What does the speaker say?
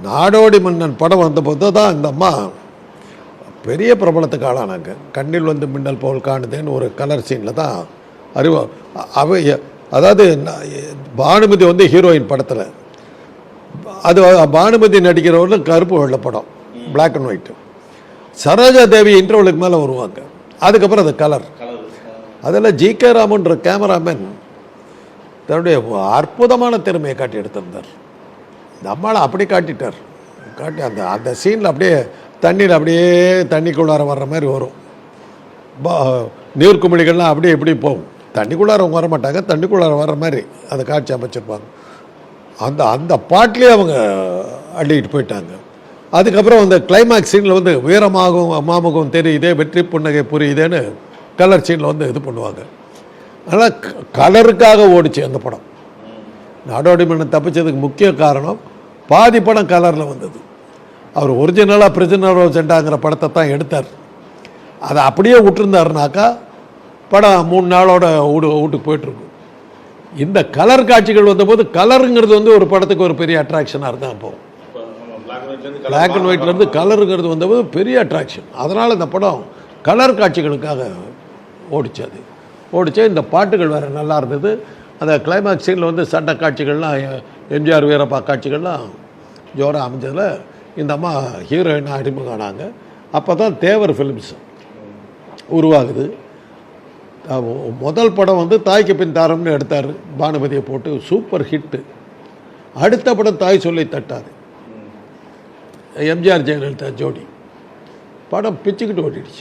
நாடோடி மன்னன் படம் வந்தபோது தான் இந்த அம்மா பெரிய பிரபலத்துக்கு ஆளானாங்க. கண்ணில் வந்து மின்னல் போல் காணுதேன்னு ஒரு கலர் சீனில் தான் அதாவது பானுமதி வந்து ஹீரோயின் படத்தில், அது பானுமதி நடிக்கிறவர்கள் கருப்பு வெள்ளை படம், black and white. Saroja Devi இன்டர்வலுக்கு மேலே வருவாங்க, அதுக்கப்புறம் அது கலர். அதில் ஜி.கே. ராமன்ற கேமராமேன் தன்னுடைய அற்புதமான திறமையை காட்டி எடுத்திருந்தார். நம்மளை அப்படி காட்டிட்டார். காட்டி அந்த அந்த சீனில் அப்படியே தண்ணியில் அப்படியே தண்ணிக்குள்ளார வர்ற மாதிரி வரும். நீர்க்குமிழிகள்லாம் அப்படியே எப்படி போகும், தண்ணிக்குள்ளார அவங்க வர மாட்டாங்க, தண்ணிக்குள்ளார வர்ற மாதிரி அந்த காட்சி அமைச்சிருப்பாங்க. அந்த அந்த பாட்டிலே அவங்க அள்ளிக்கிட்டு போயிட்டாங்க. அதுக்கப்புறம் அந்த கிளைமேக்ஸ் சீனில் வந்து வீரமாகும் மாமுகம் தெரியுதே, வெற்றி புன்னகை புரியுதேன்னு கலர் சீனில் வந்து இது பண்ணுவாங்க. ஆனால் கலருக்காக ஓடிச்சு அந்த படம். நாடோடி மன்னன் தப்பிச்சதுக்கு முக்கிய காரணம் பாதி படம் கலரில் வந்தது. அவர் ஒரிஜினலாக பிரிசனர் ஆஃப் சென்டாங்கிற படத்தை தான் எடுத்தார். அதை அப்படியே விட்டுருந்தாருனாக்கா படம் 3 நாளோட வீட்டுக்கு போயிட்டுருக்கும். இந்த கலர் காட்சிகள் வந்தபோது கலருங்கிறது வந்து ஒரு படத்துக்கு ஒரு பெரிய அட்ராக்ஷனாக இருந்தால் போகும். பிளாக் அண்ட் ஒயிட்லேருந்து கலருங்கிறது வந்தபோது பெரிய அட்ராக்ஷன். அதனால் இந்த படம் கலர் காட்சிகளுக்காக ஓடிச்சு. இந்த பாட்டுகள் வேறு நல்லா இருந்தது. அந்த கிளைமேக்ஸ் சீனில் வந்து சண்டை காட்சிகள்லாம், எம்ஜிஆர் வீரப்பா காட்சிகள்லாம் ஜோராக அமைஞ்சதில் இந்த அம்மா ஹீரோயினாக அறிமுகம் ஆனாங்க. அப்போ தான் தேவர் ஃபிலிம்ஸ் உருவாகுது. முதல் படம் வந்து தாய்க்கு பின் தாரம்னு எடுத்தார், பானுமதியை போட்டு சூப்பர் ஹிட்டு. அடுத்த படம் தாய் சொல்லி தட்டாது, எம்ஜிஆர் ஜெயலலிதா ஜோடி. படம் பிச்சுக்கிட்டு ஓடிடுச்சு.